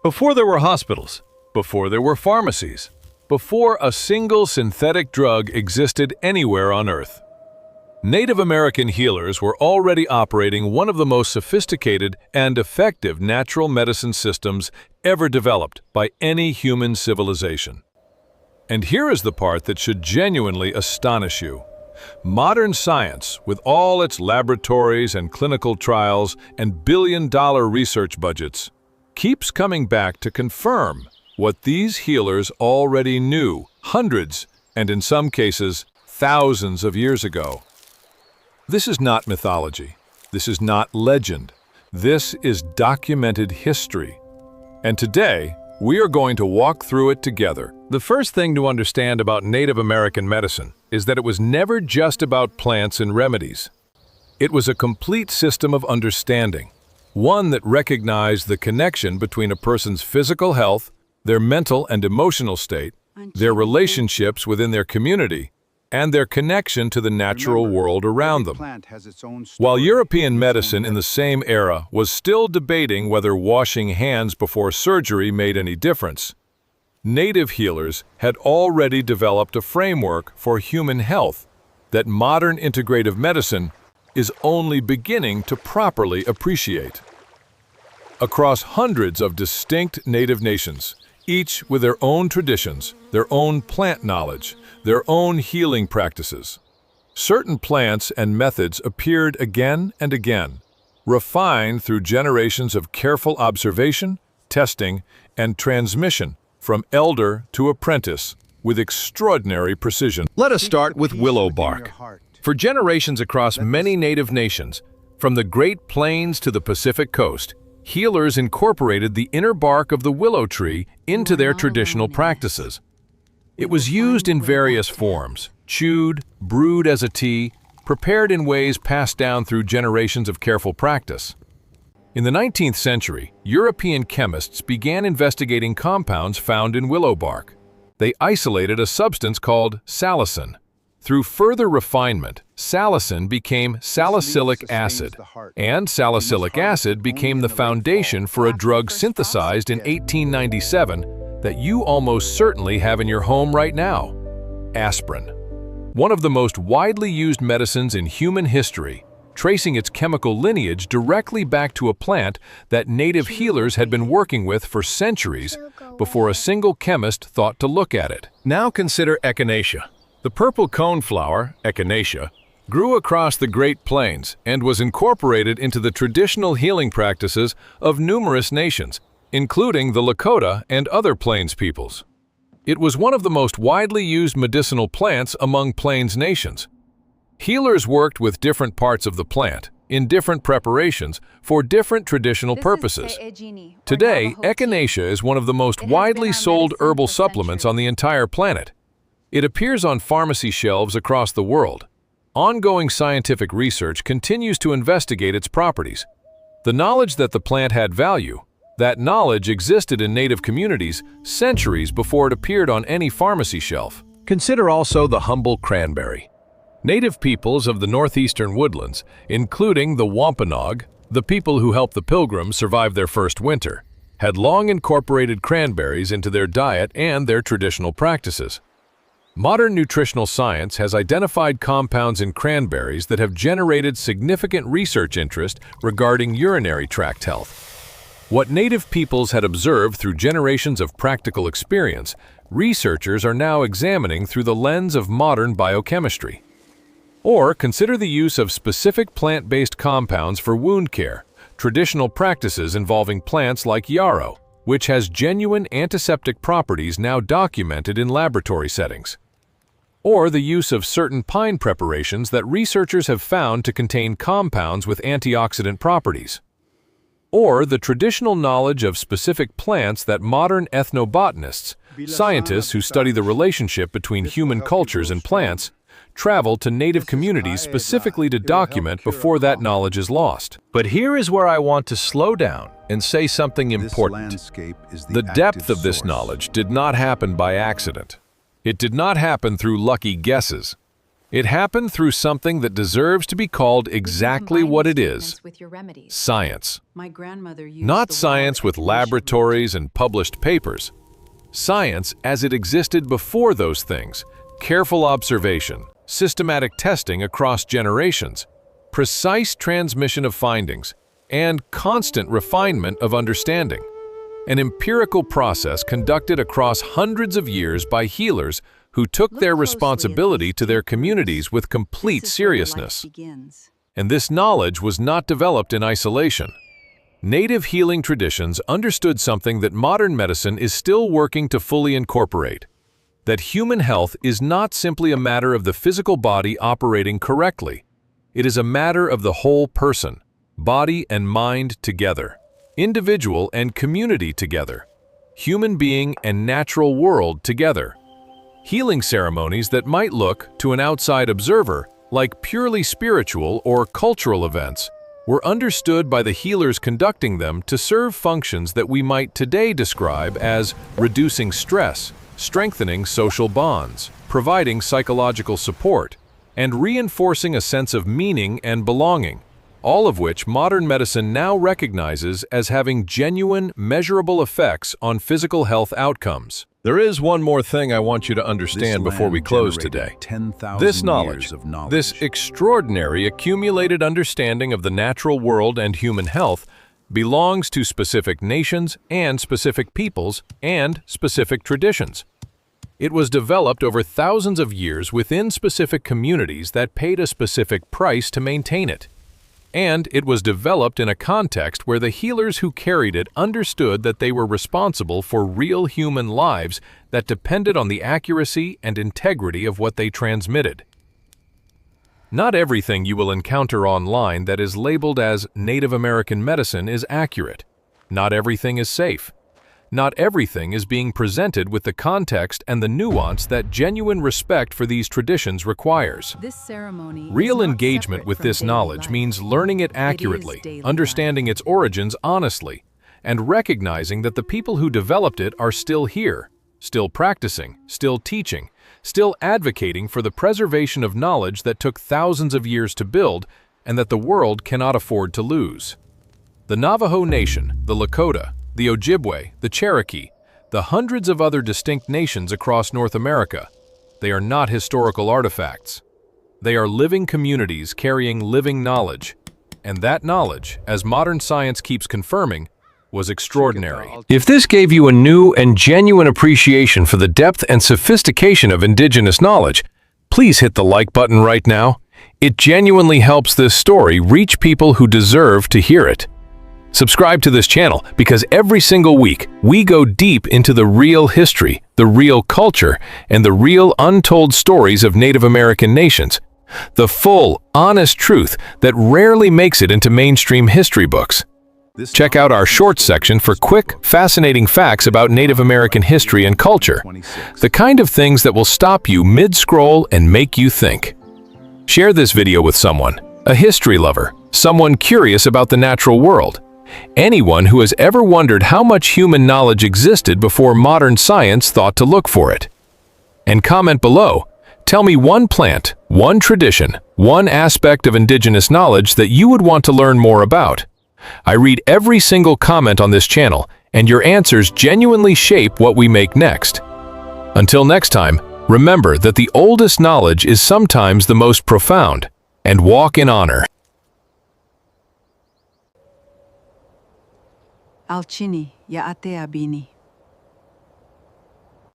Before there were hospitals, before there were pharmacies, before a single synthetic drug existed anywhere on Earth, Native American healers were already operating one of the most sophisticated and effective natural medicine systems ever developed by any human civilization. And here is the part that should genuinely astonish you. Modern science, with all its laboratories and clinical trials and billion-dollar research budgets, keeps coming back to confirm what these healers already knew hundreds, and in some cases, thousands of years ago. This is not mythology. This is not legend. This is documented history. And today, we are going to walk through it together. The first thing to understand about Native American medicine is that it was never just about plants and remedies. It was a complete system of understanding, one that recognized the connection between a person's physical health, their mental and emotional state, their relationships within their community, and their connection to the natural world around them. While European medicine in the same era was still debating whether washing hands before surgery made any difference, Native healers had already developed a framework for human health that modern integrative medicine is only beginning to properly appreciate. Across hundreds of distinct Native nations, each with their own traditions, their own plant knowledge, their own healing practices, certain plants and methods appeared again and again, refined through generations of careful observation, testing, and transmission from elder to apprentice with extraordinary precision. Let us start with willow bark. For generations across many Native nations, from the Great Plains to the Pacific Coast, healers incorporated the inner bark of the willow tree into their traditional practices. It was used in various forms, chewed, brewed as a tea, prepared in ways passed down through generations of careful practice. In the 19th century, European chemists began investigating compounds found in willow bark. They isolated a substance called salicin. Through further refinement, salicin became salicylic acid, and salicylic acid became the foundation for a drug synthesized in 1897 that you almost certainly have in your home right now: aspirin. One of the most widely used medicines in human history, tracing its chemical lineage directly back to a plant that native healers had been working with for centuries before a single chemist thought to look at it. Now consider echinacea. The purple coneflower, echinacea, grew across the Great Plains and was incorporated into the traditional healing practices of numerous nations, including the Lakota and other Plains peoples. It was one of the most widely used medicinal plants among Plains nations. Healers worked with different parts of the plant, in different preparations, for different traditional purposes. Today, echinacea is one of the most widely sold herbal supplements on the entire planet. It appears on pharmacy shelves across the world. Ongoing scientific research continues to investigate its properties. The knowledge that the plant had value, that knowledge existed in native communities centuries before it appeared on any pharmacy shelf. Consider also the humble cranberry. Native peoples of the northeastern woodlands, including the Wampanoag, the people who helped the Pilgrims survive their first winter, had long incorporated cranberries into their diet and their traditional practices. Modern nutritional science has identified compounds in cranberries that have generated significant research interest regarding urinary tract health. What native peoples had observed through generations of practical experience, researchers are now examining through the lens of modern biochemistry. Or consider the use of specific plant-based compounds for wound care, traditional practices involving plants like yarrow, which has genuine antiseptic properties now documented in laboratory settings. Or the use of certain pine preparations that researchers have found to contain compounds with antioxidant properties. Or the traditional knowledge of specific plants that modern ethnobotanists, scientists who study the relationship between human cultures and plants, travel to native communities specifically to document before that knowledge is lost. But here is where I want to slow down and say something important. The depth of this knowledge did not happen by accident. It did not happen through lucky guesses. It happened through something that deserves to be called exactly what it is: science. Not science with laboratories and published papers. Science as it existed before those things: careful observation, systematic testing across generations, precise transmission of findings, and constant refinement of understanding. An empirical process conducted across hundreds of years by healers who took their responsibility to their communities with complete seriousness. And this knowledge was not developed in isolation. Native healing traditions understood something that modern medicine is still working to fully incorporate: that human health is not simply a matter of the physical body operating correctly. It is a matter of the whole person, body and mind together, individual and community together, human being and natural world together. Healing ceremonies that might look, to an outside observer, like purely spiritual or cultural events were understood by the healers conducting them to serve functions that we might today describe as reducing stress, strengthening social bonds, providing psychological support, and reinforcing a sense of meaning and belonging, all of which modern medicine now recognizes as having genuine, measurable effects on physical health outcomes. There is one more thing I want you to understand before we close today. This knowledge, this extraordinary accumulated understanding of the natural world and human health, belongs to specific nations and specific peoples and specific traditions. It was developed over thousands of years within specific communities that paid a specific price to maintain it. And it was developed in a context where the healers who carried it understood that they were responsible for real human lives that depended on the accuracy and integrity of what they transmitted. Not everything you will encounter online that is labeled as Native American medicine is accurate. Not everything is safe. Not everything is being presented with the context and the nuance that genuine respect for these traditions requires. Real engagement with this knowledge means learning it accurately, understanding its origins honestly, and recognizing that the people who developed it are still here, still practicing, still teaching, still advocating for the preservation of knowledge that took thousands of years to build and that the world cannot afford to lose. The Navajo Nation, the Lakota, the Ojibwe, the Cherokee, the hundreds of other distinct nations across North America, they are not historical artifacts. They are living communities carrying living knowledge, and that knowledge, as modern science keeps confirming, was extraordinary. If this gave you a new and genuine appreciation for the depth and sophistication of Indigenous knowledge, please hit the like button right now. It genuinely helps this story reach people who deserve to hear it. Subscribe to this channel because every single week we go deep into the real history, the real culture, and the real untold stories of Native American nations. The full, honest truth that rarely makes it into mainstream history books. Check out our shorts section for quick, fascinating facts about Native American history and culture. The kind of things that will stop you mid-scroll and make you think. Share this video with someone, a history lover, someone curious about the natural world, anyone who has ever wondered how much human knowledge existed before modern science thought to look for it. And comment below. Tell me one plant, one tradition, one aspect of Indigenous knowledge that you would want to learn more about. I read every single comment on this channel, and your answers genuinely shape what we make next. Until next time, remember that the oldest knowledge is sometimes the most profound, and walk in honor. Alchini ya ate abini.